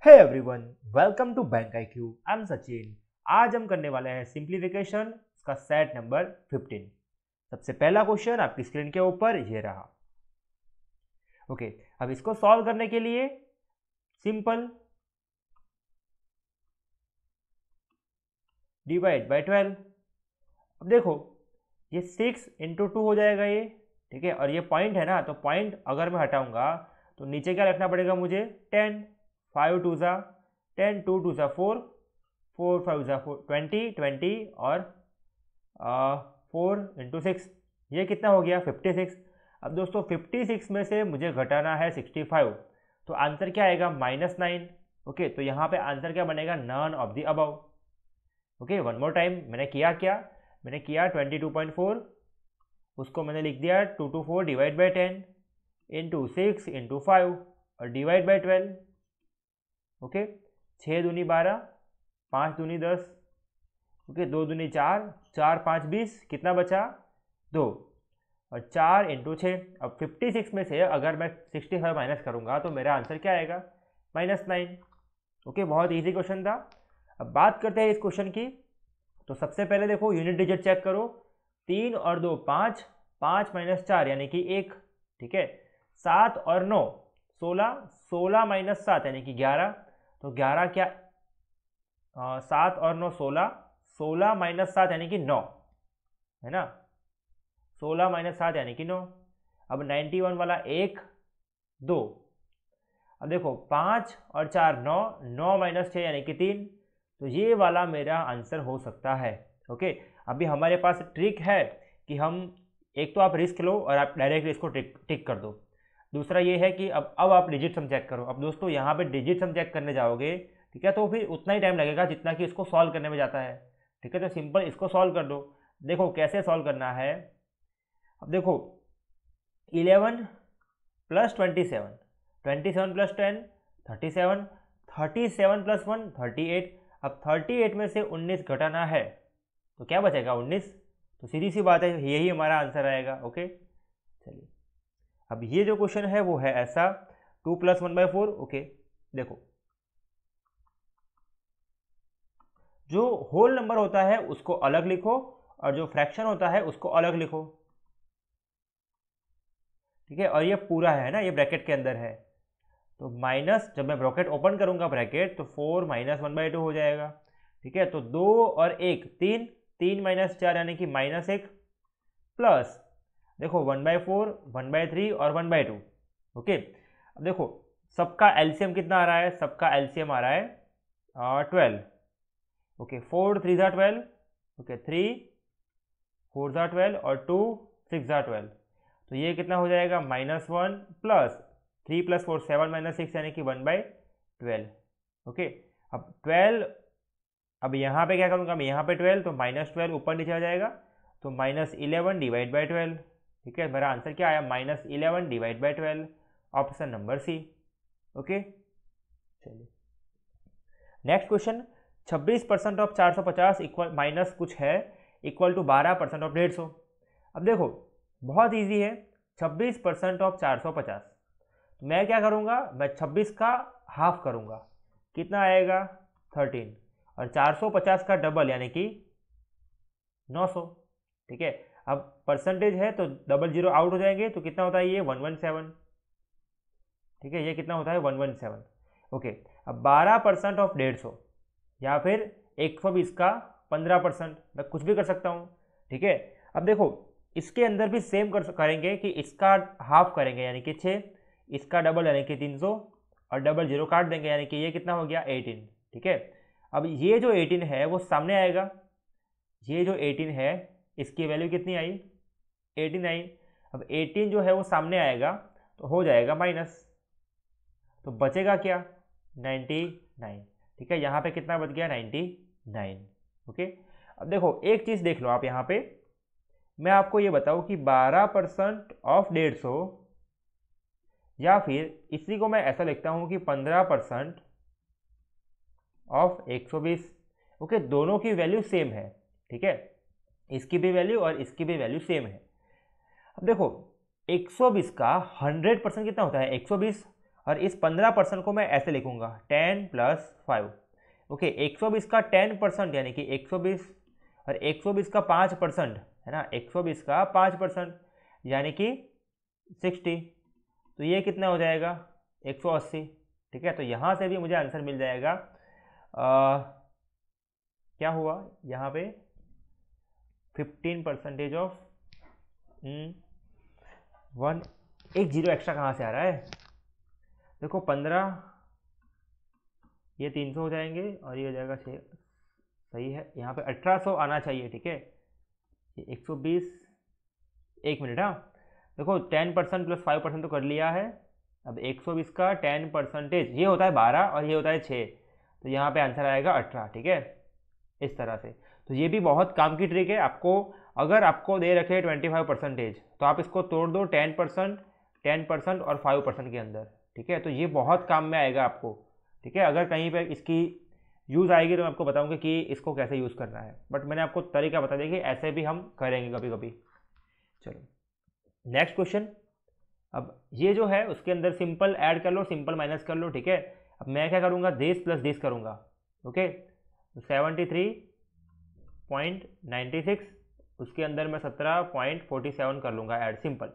Hey everyone, welcome to bank IQ। I am Sachin. आज हम करने वाले हैं सिंप्लीफिकेशन का सेट नंबर 15। सबसे पहला क्वेश्चन आपकी स्क्रीन के ऊपर ये रहा। ओके, अब इसको सॉल्व करने के लिए सिंपल डिवाइड बाय 12। अब देखो ये 6 इंटू 2 हो जाएगा ये, ठीक है। और ये पॉइंट है ना, तो पॉइंट अगर मैं हटाऊंगा तो नीचे क्या रखना पड़ेगा मुझे 10। 5 2 ज़ा 10, 2 2 ज़ा 4, 4 5 ज़ा 20 20 और 4 इंटू 6, ये कितना हो गया 56। अब दोस्तों 56 में से मुझे घटाना है 65, तो आंसर क्या आएगा -9। ओके, तो यहाँ पे आंसर क्या बनेगा, none of the above. Okay, one more time, मैंने किया 22.4, उसको मैंने लिख दिया 2 to 4 divide by 10 into 6 into 5 और डिवाइड बाई 12। ओके, 6 दूनी 12, 5 दूनी 10, ओके 2 दूनी 4, 4 5 20, कितना बचा 2 और 4 इंटू 6। अब 56 में से अगर मैं 65 माइनस करूँगा तो मेरा आंसर क्या आएगा, -9। ओके, बहुत ईजी क्वेश्चन था। अब बात करते हैं इस क्वेश्चन की। तो सबसे पहले देखो यूनिट डिजिट चेक करो, 3 और 2 5, 5 माइनस 4 यानी कि 1, ठीक है। 7 और 9 16, 16 माइनस 7 यानी कि 11, तो 11 क्या 7 और 9 16, 16 माइनस 7 यानी कि 9, है ना। 16 माइनस 7 यानी कि 9। अब 91 वाला 1 2, अब देखो 5 और 4 9, 9 माइनस 6 यानी कि 3, तो ये वाला मेरा आंसर हो सकता है। ओके, अभी हमारे पास ट्रिक है कि हम एक तो आप रिस्क लो और आप डायरेक्टली इसको टिक कर दो। दूसरा ये है कि अब आप डिजिट सम चेक करो। अब दोस्तों यहाँ पे डिजिट सम चेक करने जाओगे, ठीक है, तो फिर उतना ही टाइम लगेगा जितना कि इसको सॉल्व करने में जाता है, ठीक है। तो सिंपल इसको सॉल्व कर दो। देखो कैसे सॉल्व करना है। अब देखो 11 प्लस 27, 27 प्लस 10 37, 37 प्लस 1 38। अब 38 में से 19 घटाना है तो क्या बचेगा 19, तो सीधी सी बात है यही हमारा आंसर आएगा। ओके, चलिए अब ये जो क्वेश्चन है वो है ऐसा, 2 प्लस 1/4। ओके, देखो जो होल नंबर होता है उसको अलग लिखो और जो फ्रैक्शन होता है उसको अलग लिखो, ठीक है। और ये पूरा है ना, ये ब्रैकेट के अंदर है, तो माइनस, जब मैं ब्रैकेट ओपन करूंगा ब्रैकेट, तो 4 माइनस 1/2 हो जाएगा, ठीक है। तो 2 और 1 3, 3 माइनस 4 यानी कि -1, प्लस देखो 1/4 1/3 और 1/2। ओके, अब देखो सबका एलसीएम कितना आ रहा है, सबका एलसीएम आ रहा है 12। ओके, 4 3 ज़ा 12, ओके 3 4 ज़ा 12 और 2 6 ज़ा 12, तो ये कितना हो जाएगा -1 प्लस 3 प्लस 4 7 माइनस 6 यानी कि 1/12। ओके, अब 12, अब यहाँ पे क्या करूँगा मैं, यहाँ पे 12, तो -12 ऊपर नीचे आ जाएगा, तो -11 डिवाइड बाई 12, ठीक है। मेरा आंसर क्या आया, -11 divide by 12, option number C. Okay, चलिए next question. 26% of 450 equal minus कुछ है इक्वल टू 12% ऑफ 150। अब देखो बहुत इजी है, 26% ऑफ 450, तो मैं क्या करूँगा, मैं 26 का हाफ करूँगा, कितना आएगा 13, और 450 का डबल यानी कि 900, ठीक है। अब परसेंटेज है तो डबल जीरो आउट हो जाएंगे, तो कितना होता है ये 117, ठीक है। ये कितना होता है 117। ओके, अब 12% ऑफ 150 या फिर 120 का 15%, मैं कुछ भी कर सकता हूँ, ठीक है। अब देखो इसके अंदर भी सेम करेंगे कि इसका हाफ करेंगे यानी कि 6, इसका डबल यानी कि 300 और डबल जीरो काट देंगे यानी कि ये कितना हो गया 18, ठीक है। अब ये जो 18 है वो सामने आएगा, ये जो 18 है इसकी वैल्यू कितनी आई 18 आई। अब 18 जो है वो सामने आएगा तो हो जाएगा माइनस, तो बचेगा क्या 99, ठीक है। यहाँ पे कितना बच गया 99। ओके, अब देखो एक चीज़ देख लो आप, यहाँ पे मैं आपको ये बताऊँ कि 12% ऑफ 150, या फिर इसी को मैं ऐसा लिखता हूँ कि 15% ऑफ 120। ओके, दोनों की वैल्यू सेम है, ठीक है, इसकी भी वैल्यू और इसकी भी वैल्यू सेम है। अब देखो 120 का 100% कितना होता है 120, और इस 15% को मैं ऐसे लिखूंगा 10 + 5। ओके, 120 का 10% यानी कि 120, और 120 का 5% है ना, 120 का 5% यानी कि 60। तो ये कितना हो जाएगा 180। ठीक है, तो यहाँ से भी मुझे आंसर मिल जाएगा। क्या हुआ यहाँ पे 15% ऑफ 1, एक जीरो एक्स्ट्रा कहाँ से आ रहा है, देखो 15, ये 300 हो जाएंगे और ये हो जाएगा 6। सही है, यहाँ पे 1800 आना चाहिए। ठीक है, ये 120, एक मिनट। हाँ देखो 10% + 5% तो कर लिया है। अब 120 का 10% ये होता है 12 और ये होता है 6, तो यहाँ पे आंसर आएगा 18। ठीक है, इस तरह से। तो ये भी बहुत काम की ट्रिक है। आपको अगर आपको दे रखे 25% तो आप इसको तोड़ दो 10% और 5% के अंदर। ठीक है, तो ये बहुत काम में आएगा आपको। ठीक है, अगर कहीं पे इसकी यूज़ आएगी तो मैं आपको बताऊंगा कि इसको कैसे यूज़ करना है, बट मैंने आपको तरीका बता दिया कि ऐसे भी हम करेंगे कभी कभी। चलो नेक्स्ट क्वेश्चन। अब ये जो है उसके अंदर सिंपल ऐड कर लो, सिंपल माइनस कर लो। ठीक है, अब मैं क्या करूँगा, दिस प्लस दिस करूँगा। ओके, 73.96, उसके अंदर मैं 17.47 कर लूँगा ऐड, सिंपल।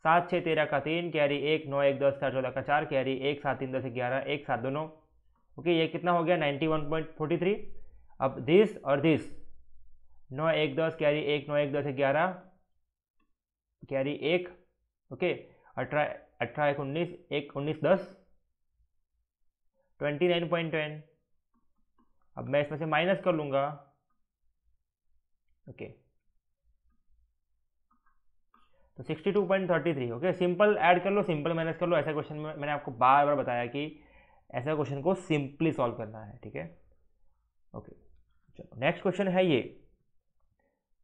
7 6 13 का 3, कैरी 1, 9 1 10 14 का 4, कैरी 1 7 3 10 11, 1 7 2 9। ओके, ये कितना हो गया 91.43। अब दिस और दिस 9 1 10, कैरी 1 9 1 10 11, कैरी 1। ओके, 18 18 1 19, 1 19 10, 29.10। अब मैं इसमें से माइनस कर लूँगा। ओके, तो 62.33। ओके, सिंपल ऐड कर लो, सिंपल माइनस कर लो। ऐसा क्वेश्चन में मैंने आपको बार बार बताया कि ऐसा क्वेश्चन को सिंपली सॉल्व करना है। ठीक है, ओके चलो नेक्स्ट क्वेश्चन है ये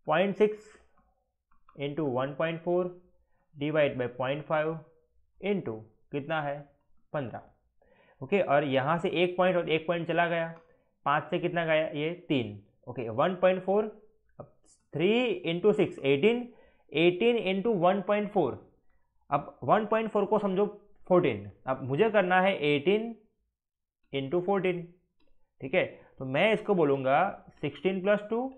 0.6 इंटू 1.4 डिवाइड बाई 0.5 इंटू कितना है 15। ओके, और यहाँ से एक पॉइंट और एक पॉइंट चला गया, 5 से कितना गया ये 3। Okay, 1.4, 3 into 6 18, 18 into 1.4। अब 1.4 को समझो 14, अब मुझे करना है 18 इंटू 14। ठीक है, तो मैं इसको बोलूँगा 16 + 2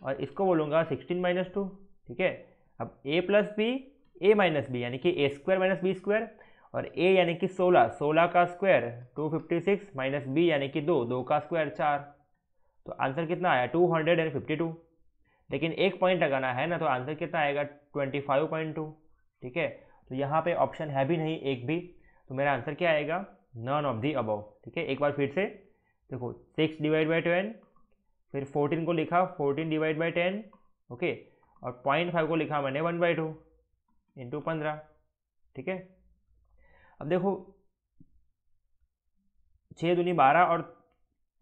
और इसको बोलूँगा 16 - 2। ठीक है, अब a + b, a - b यानी कि a² - b², और a यानी कि 16, 16 का स्क्वायर 256 माइनस b यानी कि 2, 2 का स्क्वायर 4। तो आंसर कितना आया 252। लेकिन एक पॉइंट लगाना है ना, तो आंसर कितना आएगा 25.2। ठीक है, तो यहाँ पे ऑप्शन है भी नहीं एक भी, तो मेरा आंसर क्या आएगा नन ऑफ दी अबव। ठीक है, एक बार फिर से देखो 6 डिवाइड बाई 10, फिर 14 को लिखा 14 डिवाइड बाई 10। ओके, और 0.5 को लिखा मैंने 1/2 इंटू 15। ठीक है, अब देखो 6 दूनी 12 और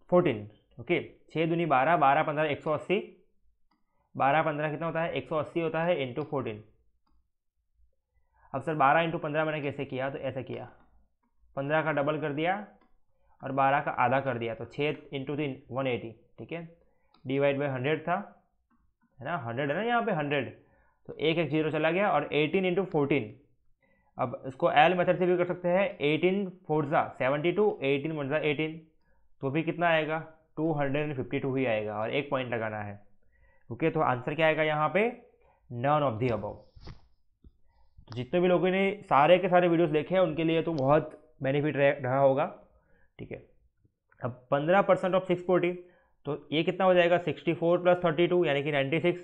14। ओके, 6 दूनी 12, 12 15 180, 12 15 कितना होता है 180 होता है इंटू 14। अब सर 12 इंटू 15 मैंने कैसे किया, तो ऐसे किया 15 का डबल कर दिया और 12 का आधा कर दिया, तो 6 इंटू 3 180। ठीक है, डिवाइड बाई 100 था, है ना 100 है ना यहाँ पे 100, तो एक एक जीरो चला गया, और 18 इंटू 14। अब इसको एल मेथड से भी कर सकते हैं, 18 4 72, 18 1 18, तो भी कितना आएगा 252 ही आएगा, और एक पॉइंट लगाना है। ओके, तो आंसर क्या आएगा यहाँ पे नन ऑफ दी अबव। तो जितने भी लोगों ने सारे के सारे वीडियोस देखे हैं उनके लिए तो बहुत बेनिफिट रहा होगा। ठीक है, अब 15% ऑफ 640, तो ये कितना हो जाएगा 64 + 32 यानी कि 96,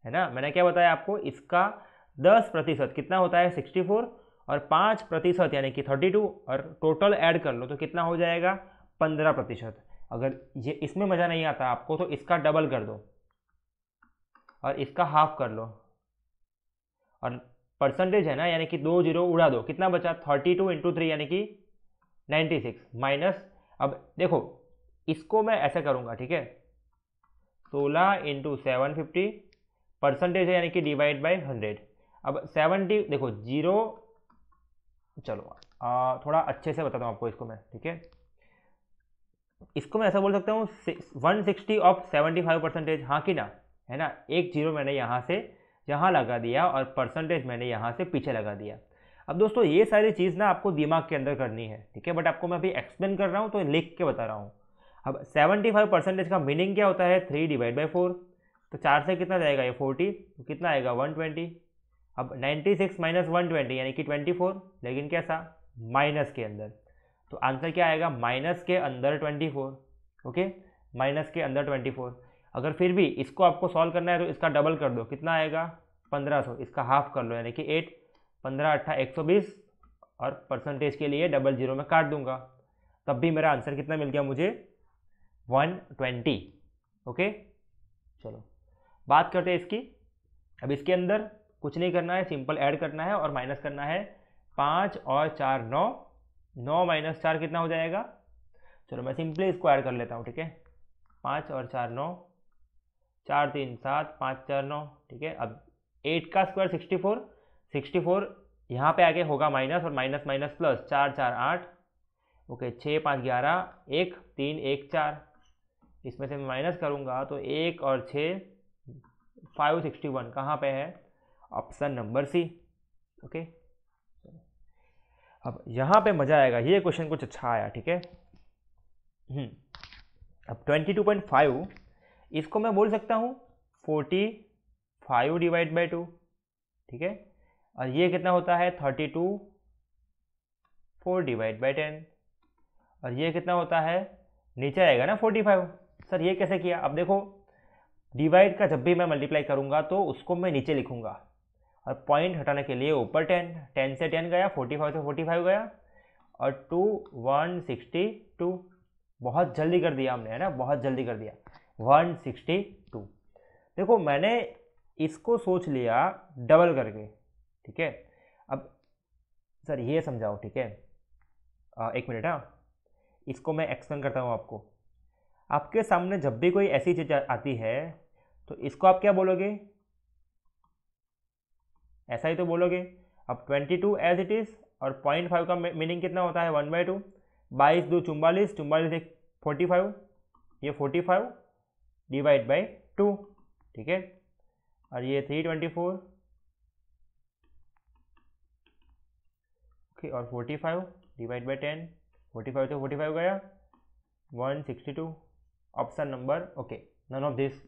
है ना। मैंने क्या बताया आपको, इसका 10% कितना होता है 64, और 5% यानी कि 32, और टोटल ऐड कर लो तो कितना हो जाएगा 15%। अगर ये इसमें मज़ा नहीं आता आपको तो इसका डबल कर दो और इसका हाफ कर लो, और परसेंटेज है ना यानी कि 2 जीरो उड़ा दो, कितना बचा 32 इंटू 3 यानी कि 96 माइनस। अब देखो इसको मैं ऐसा करूँगा, ठीक है 16 इंटू 750, परसेंटेज है यानी कि डिवाइड बाई 100। अब 70 देखो जीरो, चलो थोड़ा अच्छे से बताता हूँ आपको इसको मैं, ठीक है इसको मैं ऐसा बोल सकता हूँ 160 ऑफ 75%, हाँ कि ना, है ना। एक जीरो मैंने यहाँ से यहाँ लगा दिया और परसेंटेज मैंने यहाँ से पीछे लगा दिया। अब दोस्तों ये सारी चीज़ ना आपको दिमाग के अंदर करनी है, ठीक है, बट आपको मैं अभी एक्सप्लेन कर रहा हूँ तो लिख के बता रहा हूँ। अब 75% का मीनिंग क्या होता है, 3/4। तो 4 से कितना जाएगा ये 40, तो कितना आएगा 120। अब 96 माइनस 120 यानी कि 24, लेकिन कैसा, माइनस के अंदर। तो आंसर क्या आएगा, माइनस के अंदर 24। ओके, माइनस के अंदर 24। अगर फिर भी इसको आपको सॉल्व करना है तो इसका डबल कर दो, कितना आएगा 1500, इसका हाफ कर लो यानी कि 8, 15 8 120, और परसेंटेज के लिए डबल जीरो में काट दूंगा, तब भी मेरा आंसर कितना मिल गया मुझे, 120। ओके, चलो बात करते हैं इसकी। अब इसके अंदर कुछ नहीं करना है, सिंपल ऐड करना है और माइनस करना है। 5 और 4 9, 9 माइनस 4 कितना हो जाएगा, चलो मैं सिंपली इसको ऐड कर लेता हूँ, ठीक है। 5 और 4 9, 4 3 7, 5 4 9, ठीक है। अब 8 का स्क्वायर 64, 64 यहाँ पे आगे होगा माइनस, और माइनस माइनस प्लस, 4 4 8, ओके, 6 5 11, 1 3 1 4, इसमें से मैं माइनस करूँगा तो 1 और 6 561 कहाँ पे है, ऑप्शन नंबर सी। ओके, अब यहाँ पे मज़ा आएगा, ये क्वेश्चन कुछ अच्छा आया, ठीक है। अब 22.5 इसको मैं बोल सकता हूँ 45 डिवाइड बाई 2, ठीक है। और ये कितना होता है 32, 4 डिवाइड बाई 10, और ये कितना होता है, नीचे आएगा ना 45। सर ये कैसे किया, अब देखो डिवाइड का जब भी मैं मल्टीप्लाई करूँगा तो उसको मैं नीचे लिखूँगा, और पॉइंट हटाने के लिए ऊपर 10, 10 से 10 गया, 45 से 45 गया, और 2 162, बहुत जल्दी कर दिया हमने, है ना, बहुत जल्दी कर दिया, 162। देखो मैंने इसको सोच लिया डबल करके, ठीक है। अब सर ये समझाओ, ठीक है, एक मिनट, हाँ, इसको मैं एक्सप्लेन करता हूँ आपको। आपके सामने जब भी कोई ऐसी चीज़ आती है तो इसको आप क्या बोलोगे, ऐसा ही तो बोलोगे। अब 22 एज इट इज़, और 0.5 का मीनिंग कितना होता है 1/2, 22 2 44, 44 1 45, ये 45 डिवाइड बाई 2, ठीक है। और ये 324, ओके, और 45 डिवाइड बाई 10, 45 से 45 गया, 162, option number okay, none of this.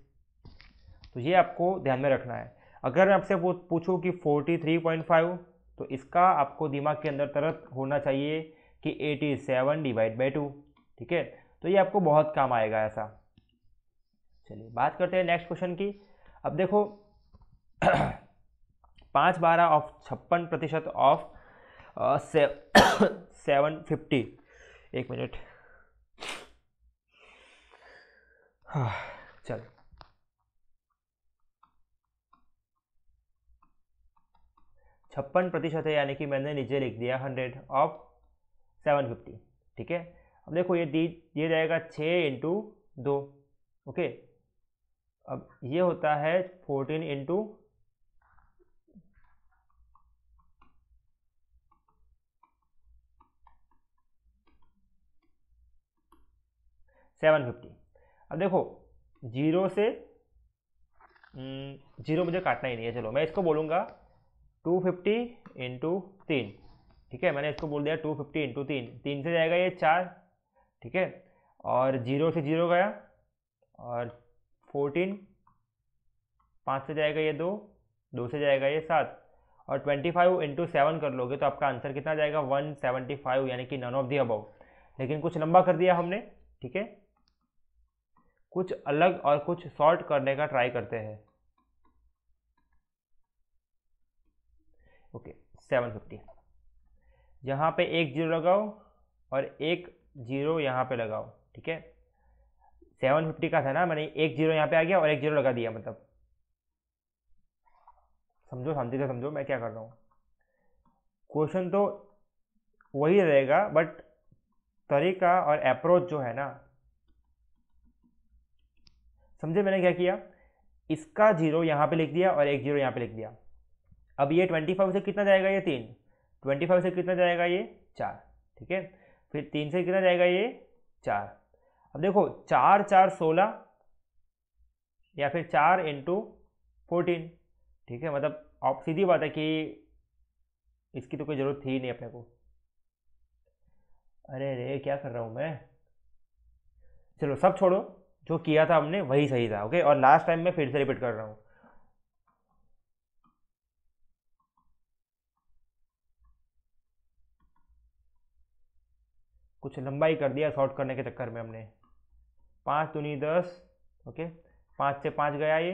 तो ये आपको ध्यान में रखना है। अगर मैं आपसे पूछूं कि 43.5, तो इसका आपको दिमाग के अंदर तरत होना चाहिए कि 87 डिवाइड बाई 2, ठीक है। तो ये आपको बहुत काम आएगा ऐसा। चलिए बात करते हैं नेक्स्ट क्वेश्चन की। अब देखो 5/12 ऑफ 56% ऑफ 750, एक मिनट, हाँ चल, 56% है, यानी कि मैंने नीचे लिख दिया 100 ऑफ 750, ठीक है। अब देखो ये दिया जाएगा 6 इंटू 2, ओके। अब ये होता है 14 इंटू 750। अब देखो जीरो से जीरो मुझे काटना ही नहीं है, चलो मैं इसको बोलूँगा 250 इंटू 3, ठीक है। मैंने इसको बोल दिया 250 इंटू 3, 3 से जाएगा ये 4, ठीक है, और जीरो से जीरो गया, और 14, 5 से जाएगा ये 2, 2 से जाएगा ये 7, और 25 इंटू 7 कर लोगे तो आपका आंसर कितना जाएगा 175, यानी कि नन ऑफ दी अबव। लेकिन कुछ लंबा कर दिया हमने, ठीक है, कुछ अलग और कुछ शॉर्ट करने का ट्राई करते हैं। ओके 750, यहाँ पे एक जीरो लगाओ और एक जीरो यहाँ पे लगाओ, ठीक है। 750 का था ना, मैंने एक जीरो यहाँ पे आ गया और एक जीरो लगा दिया, मतलब समझो, शांति से समझो मैं क्या कर रहा हूँ। क्वेश्चन तो वही रहेगा, बट तरीका और अप्रोच जो है ना, समझे मैंने क्या किया, इसका जीरो यहाँ पे लिख दिया और एक जीरो यहाँ पे लिख दिया। अब ये 25 से कितना जाएगा ये 3, 25 से कितना जाएगा ये 4, ठीक है। फिर 3 से कितना जाएगा ये 4। अब देखो 4 4 16, या फिर 4 इंटू 14, ठीक है। मतलब आप सीधी बात है कि इसकी तो कोई ज़रूरत थी ही नहीं अपने को। अरे रे क्या कर रहा हूँ मैं। चलो सब छोड़ो, जो किया था हमने वही सही था। ओके, और लास्ट टाइम मैं फिर से रिपीट कर रहा हूँ। कुछ लंबाई कर दिया शॉर्ट करने के चक्कर में हमने। 5 दूनी 10। ओके, 5 से 5 गया ये,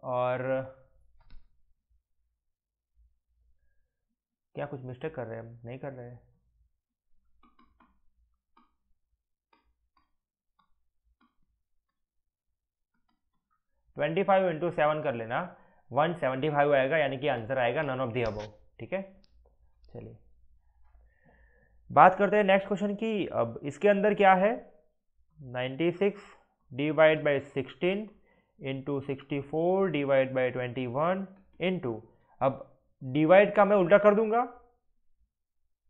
और क्या कुछ मिस्टेक कर रहे हैं हम? नहीं कर रहे हैं। 25 × 7 कर लेना, 175 आएगा, यानी कि आंसर आएगा नन ऑफ दी अबव। ठीक है, चलिए बात करते हैं नेक्स्ट क्वेश्चन की। अब इसके अंदर क्या है, 96 divide by 16 into 64 divide by 21 into, अब डिवाइड का मैं उल्टा कर दूंगा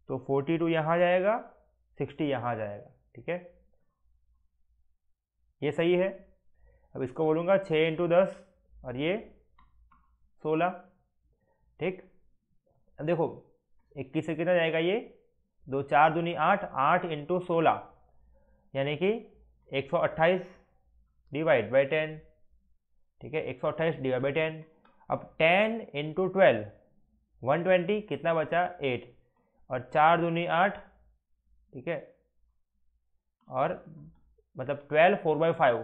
तो 42 यहाँ जाएगा, 60 यहाँ जाएगा। ठीक है, ये सही है। अब इसको बोलूँगा 6 × 10 और ये 16। ठीक, अब देखो 21 से कितना जाएगा ये, 2 4 दूनी 8, 8 × 16 यानी कि 128 डिवाइड बाई 10। ठीक है, 128 डिवाइड बाई 10। अब 10 × 12 120, कितना बचा 8, और 4 दूनी 8। ठीक है, और मतलब 12 4/5,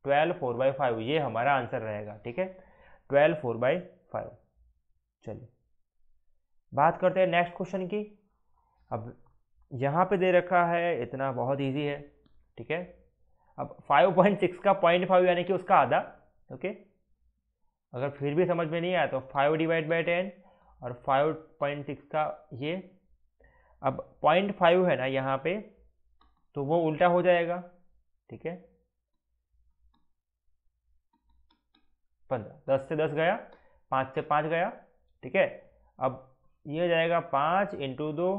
12 4/5 ये हमारा आंसर रहेगा। ठीक है, 12 4/5। चलिए बात करते हैं नेक्स्ट क्वेश्चन की। अब यहाँ पे दे रखा है इतना, बहुत इजी है। ठीक है, अब 5.6 का 0.5 यानी कि उसका आधा। ओके, अगर फिर भी समझ में नहीं आया तो 5 डिवाइड बाई 10 और 5.6 का ये। अब 0.5 है ना यहाँ पे, तो वो उल्टा हो जाएगा। ठीक है, 15, 10 से 10 गया, 5 से 5 गया। ठीक है, अब ये जाएगा 5 × 2,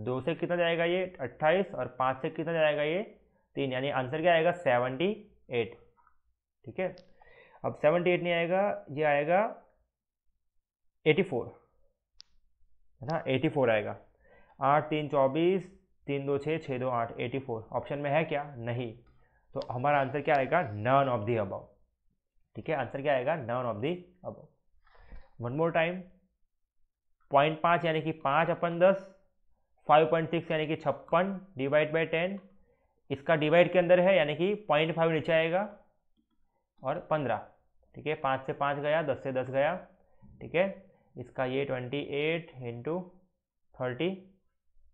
2 से कितना जाएगा ये 28, और 5 से कितना जाएगा ये 3, यानी आंसर क्या आएगा 78। ठीक है, अब 78 नहीं आएगा, ये आएगा 84, है ना, 84 आएगा। 8 3 24, 3 2 6, 6 2 8, 84 ऑप्शन में है क्या? नहीं। तो हमारा आंसर क्या आएगा, नन ऑफ दी अबव। ठीक है, आंसर क्या आएगा, none of the above. One more time, 0.5 यानी कि 5/10, 5.6 यानी कि 56 डिवाइड बाई 10, इसका डिवाइड के अंदर है यानी कि 0.5 नीचे आएगा, और 15। ठीक है, 5 से 5 गया, 10 से 10 गया। ठीक है, इसका ये 28 × 30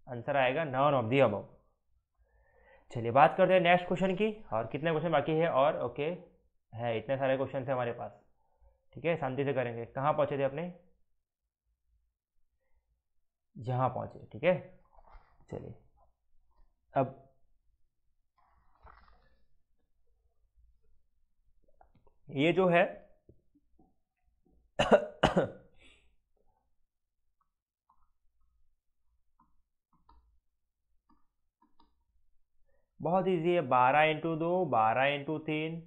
आंसर आएगा नन ऑफ दी अबव। चलिए बात करते हैं नेक्स्ट क्वेश्चन की। और कितने क्वेश्चन बाकी है? और ओके है, इतने सारे क्वेश्चन है हमारे पास। ठीक है, शांति से करेंगे। कहाँ पहुँचे थे अपने? यहाँ पहुँचे। ठीक है, चलिए अब ये जो है बहुत इजी है। 12 × 2, 12 × 3,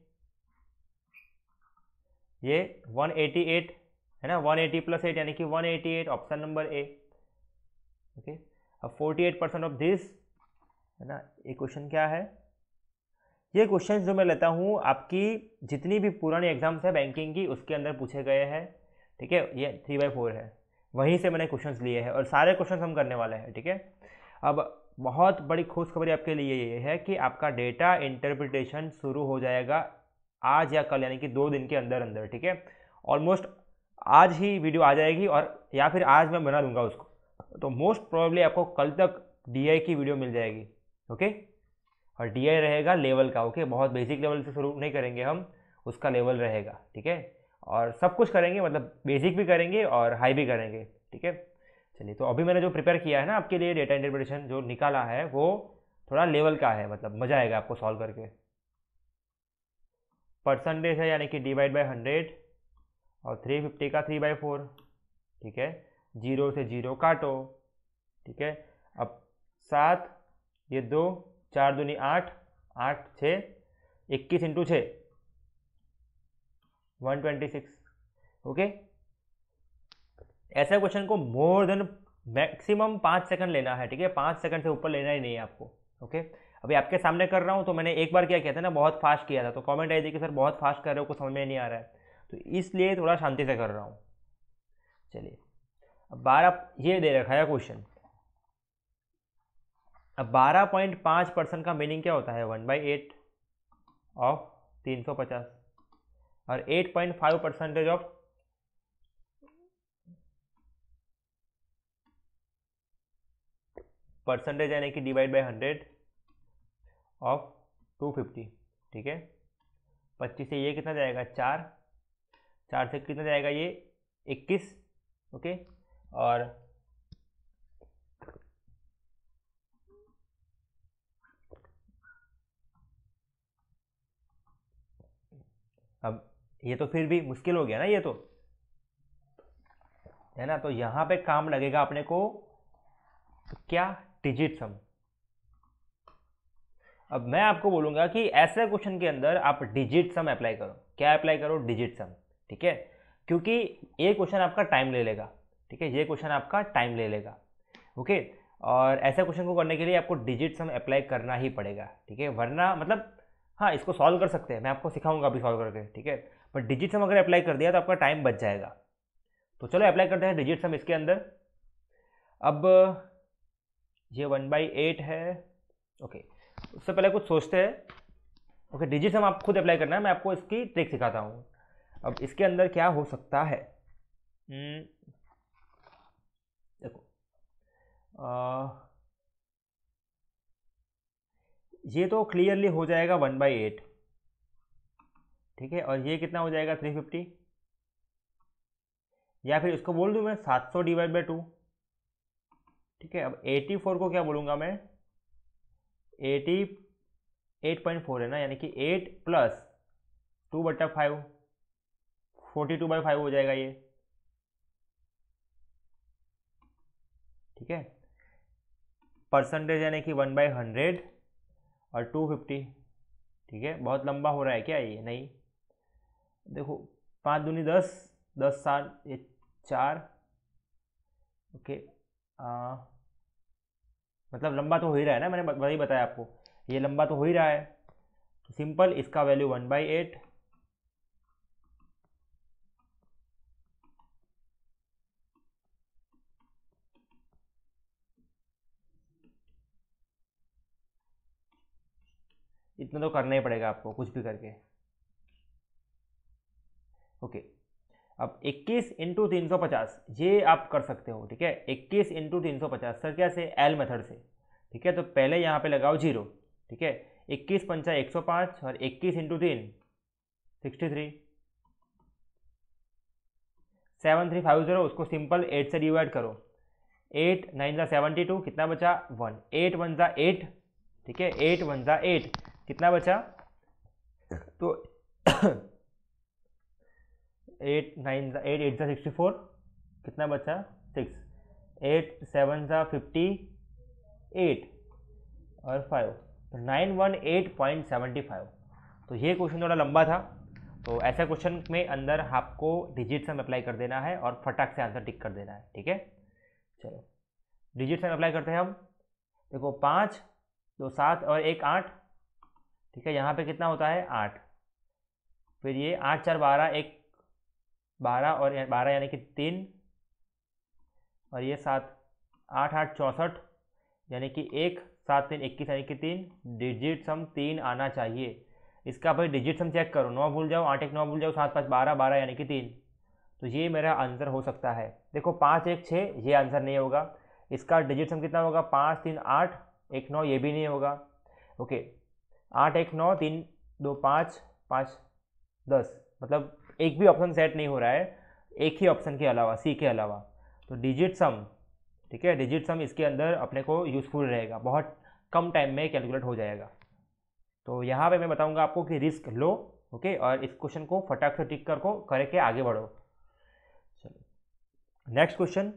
ये 188 है ना, 180 + 8 यानी कि 188, ऑप्शन नंबर ए। ओके, अब 48% ऑफ दिस, है ना। ये क्वेश्चन क्या है? ये क्वेश्चन जो मैं लेता हूँ आपकी जितनी भी पुरानी एग्जाम्स है बैंकिंग की, उसके अंदर पूछे गए हैं। ठीक है, ये 3/4 है, वहीं से मैंने क्वेश्चंस लिए हैं, और सारे क्वेश्चंस हम करने वाले हैं। ठीक है, अब बहुत बड़ी खुशखबरी आपके लिए ये है कि आपका डेटा इंटरप्रिटेशन शुरू हो जाएगा आज या कल, यानी कि 2 दिन के अंदर अंदर। ठीक है, ऑलमोस्ट आज ही वीडियो आ जाएगी, और या फिर आज मैं बना दूंगा उसको, तो मोस्ट प्रोबेबली आपको कल तक डीआई की वीडियो मिल जाएगी। ओके, और डीआई रहेगा लेवल का। ओके, बहुत बेसिक लेवल से शुरू नहीं करेंगे हम, उसका लेवल रहेगा। ठीक है, और सब कुछ करेंगे, मतलब बेसिक भी करेंगे और हाई भी करेंगे। ठीक है, चलिए तो अभी मैंने जो प्रिपेयर किया है ना आपके लिए, डेटा इंटरप्रिटेशन जो निकाला है वो थोड़ा लेवल का है, मतलब मज़ा आएगा आपको सॉल्व करके। परसेंटेज है यानी कि डिवाइड बाई 100, और 350 का 3/4। ठीक है, 0 से 0 काटो। ठीक है, अब 7, ये 2, 4 दूनी 8, 8 6, 21 × 6, 126। ओके, ऐसे क्वेश्चन को मोर देन मैक्सिमम 5 सेकंड लेना है, ठीक है, 5 सेकंड से ऊपर लेना ही नहीं है आपको। ओके, अभी आपके सामने कर रहा हूँ, तो मैंने एक बार क्या किया था ना, बहुत फास्ट किया था, तो कमेंट आई थी कि सर बहुत फास्ट कर रहे हो, कुछ समझ में नहीं आ रहा है, तो इसलिए थोड़ा शांति से कर रहा हूँ। चलिए, अब 12 ये दे रखा है क्वेश्चन। अब 12.5% का मीनिंग क्या होता है, 1/8 ऑफ 350, और 8.5% ऑफ परसेंटेज यानी कि डिवाइड बाई 100 ऑफ 250, ठीक है। 25 से ये कितना जाएगा, 4, 4 से कितना जाएगा ये 21, ओके। और अब ये तो फिर भी मुश्किल हो गया ना, ये तो है ना, तो यहाँ पे काम लगेगा अपने को क्या, डिजिट सम। अब मैं आपको बोलूँगा कि ऐसे क्वेश्चन के अंदर आप डिजिट सम अप्लाई करो। क्या अप्लाई करो, डिजिट सम, ठीक है, क्योंकि ये क्वेश्चन आपका टाइम ले लेगा, ठीक है, ये क्वेश्चन आपका टाइम ले लेगा, ओके। और ऐसे क्वेश्चन को करने के लिए आपको डिजिट सम अप्लाई करना ही पड़ेगा, ठीक है, वरना मतलब हाँ इसको सॉल्व कर सकते हैं, मैं आपको सिखाऊंगा अभी सॉल्व करके, ठीक है, बट डिजिट सम अगर अप्लाई कर दिया तो आपका टाइम बच जाएगा। तो चलो अप्लाई करते हैं डिजिट सम इसके अंदर। अब ये 1/8 है, ओके, उससे पहले कुछ सोचते हैं। ओके, डिजिट सम आप खुद अप्लाई करना है, मैं आपको इसकी ट्रिक सिखाता हूँ। अब इसके अंदर क्या हो सकता है, देखो ये तो क्लियरली हो जाएगा 1/8, ठीक है, और ये कितना हो जाएगा 350, या फिर इसको बोल दूँ मैं 700 डिवाइड बाई 2, ठीक है। अब 84 को क्या बोलूँगा मैं, 8.4 है ना, यानी कि 8 प्लस 2/5, 42/5 हो जाएगा ये, ठीक है। परसेंटेज यानी कि 1/100 और 250, ठीक है। बहुत लंबा हो रहा है क्या ये, नहीं, देखो 5 दूनी 10, 10 7 ये 4, ओके, मतलब लंबा तो हो ही रहा है ना, मैंने वही बताया आपको, ये लंबा तो हो ही रहा है, तो सिंपल इसका वैल्यू 1/8, इतना तो करना ही पड़ेगा आपको कुछ भी करके, ओके। अब 21 इंटू 350 ये आप कर सकते हो, ठीक है, 21 इंटू 350 सर कैसे, एल मेथड से, ठीक है। तो पहले यहाँ पे लगाओ 0, ठीक है, 21 पंचा 105 और 21 इंटू 3 63, 7350, उसको सिंपल 8 से डिवाइड करो, 8 9 जा 72, कितना बचा 1, 8 1 जा 8, ठीक है, 8 1 जा 8, कितना बचा, तो 8 9 जा 8 8 जा 64, कितना बचा 6, 8 7 जा 58 और 5, तो 918.75। तो ये क्वेश्चन थोड़ा लंबा था, तो ऐसे क्वेश्चन में अंदर आपको डिजिट सम अप्लाई कर देना है और फटाक से आंसर टिक कर देना है, ठीक है। चलो डिजिट सम अप्लाई करते हैं हम। देखो 5 2 7 और 1 8, ठीक है, यहाँ पे कितना होता है 8, फिर ये 8 4 12, 1 12 और 12 यानी कि 3, और ये 7 8 8 64 यानी कि 1 7 3 21 यानी कि 3, डिजिट सम 3 आना चाहिए। इसका भाई डिजिट सम चेक करो, 9 भूल जाओ, 8 1 9 भूल जाओ, 7 5 12 12 यानी कि 3, तो ये मेरा आंसर हो सकता है। देखो 5 1 6 ये आंसर नहीं होगा, इसका डिजिट सम कितना होगा, 5 3 8 1 9, ये भी नहीं होगा, ओके। 8 1 9 3 2 5 5 10, मतलब एक भी ऑप्शन सेट नहीं हो रहा है, एक ही ऑप्शन के अलावा, सी के अलावा, तो डिजिट सम, ठीक है, डिजिट सम इसके अंदर अपने को यूज़फुल रहेगा, बहुत कम टाइम में कैलकुलेट हो जाएगा। तो यहाँ पे मैं बताऊंगा आपको कि रिस्क लो, ओके, और इस क्वेश्चन को फटाक से टिक कर को करके आगे बढ़ो। चलो नेक्स्ट क्वेश्चन,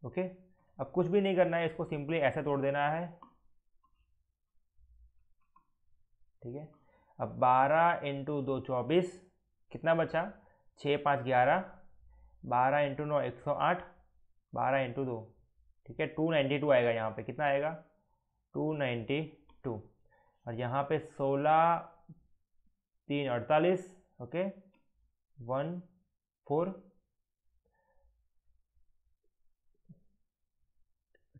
ओके। अब कुछ भी नहीं करना है, इसको सिंपली ऐसे तोड़ देना है, ठीक है। अब 12 इंटू 2 24, कितना बचा, 6 5 11, 12 इंटू 9 108, 12 इंटू 2, ठीक है 292 आएगा यहाँ पे, कितना आएगा 292। और यहाँ पे 16 3 48, ओके 1 4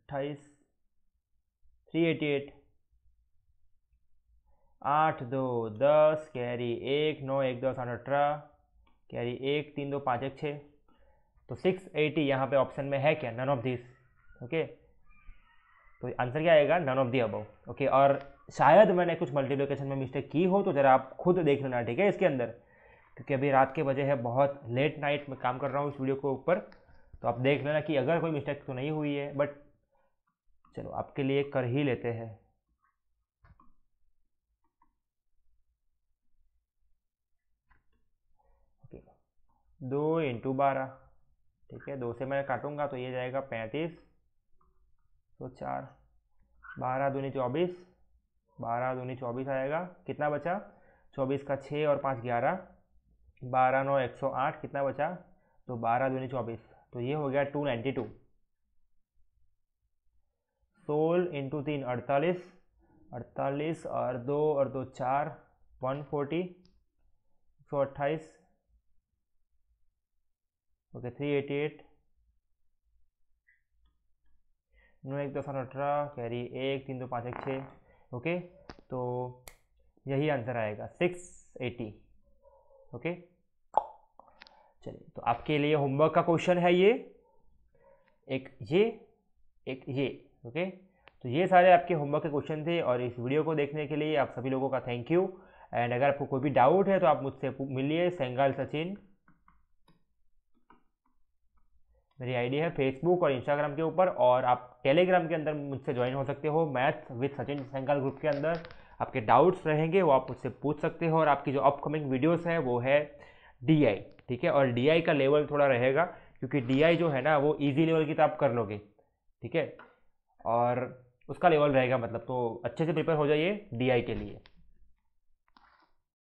28 388, 8 2 10, कैरी 1 9 1 10 8 18, कैरी 1 3 2 5 1 6, तो 680 यहाँ पे ऑप्शन में है क्या, नन ऑफ दिस, ओके। तो आंसर क्या आएगा, none of the above, okay. और शायद मैंने कुछ मल्टीप्लिकेशन में मिस्टेक की हो तो ज़रा आप खुद देख लेना, ठीक है, इसके अंदर, क्योंकि अभी रात के बजे है, बहुत लेट नाइट में काम कर रहा हूँ इस वीडियो के ऊपर, तो आप देख लेना कि अगर कोई मिस्टेक तो नहीं हुई है, बट चलो आपके लिए कर ही लेते हैं। ओके 2 इंटू 12, ठीक है 2 से मैं काटूंगा तो ये जाएगा 35, तो 4, 12 दूनी 24, 12 दूनी 24 आएगा, कितना बचा 24 का 6 और 5 11, 12 9 108, कितना बचा, तो 12 दूनी 24, तो ये हो गया 292। 16 इंटू 3 48, 48 और 2 4 140, 128, ओके 388, 9 1 10 18, कैरी 1 3 2 5 1 6, ओके। तो यही आंसर आएगा 680, ओके। चलिए तो आपके लिए होमवर्क का क्वेश्चन है ये, एक ये, ओके। तो ये सारे आपके होमवर्क के क्वेश्चन थे, और इस वीडियो को देखने के लिए आप सभी लोगों का थैंक यू। एंड अगर आपको कोई भी डाउट है तो आप मुझसे मिलिए, सेंगाल सचिन मेरी आईडी है फेसबुक और इंस्टाग्राम के ऊपर, और आप टेलीग्राम के अंदर मुझसे ज्वाइन हो सकते हो, मैथ विद सचिन सेंगाल ग्रुप के अंदर। आपके डाउट्स रहेंगे वो आप मुझसे पूछ सकते हो, और आपकी जो अपकमिंग वीडियोस है वो है DI, ठीक है। और DI का लेवल थोड़ा रहेगा, क्योंकि DI जो है ना वो इजी लेवल की तो आप कर लोगे, ठीक है, और उसका लेवल रहेगा, मतलब तो अच्छे से प्रिपेयर हो जाइए DI के लिए।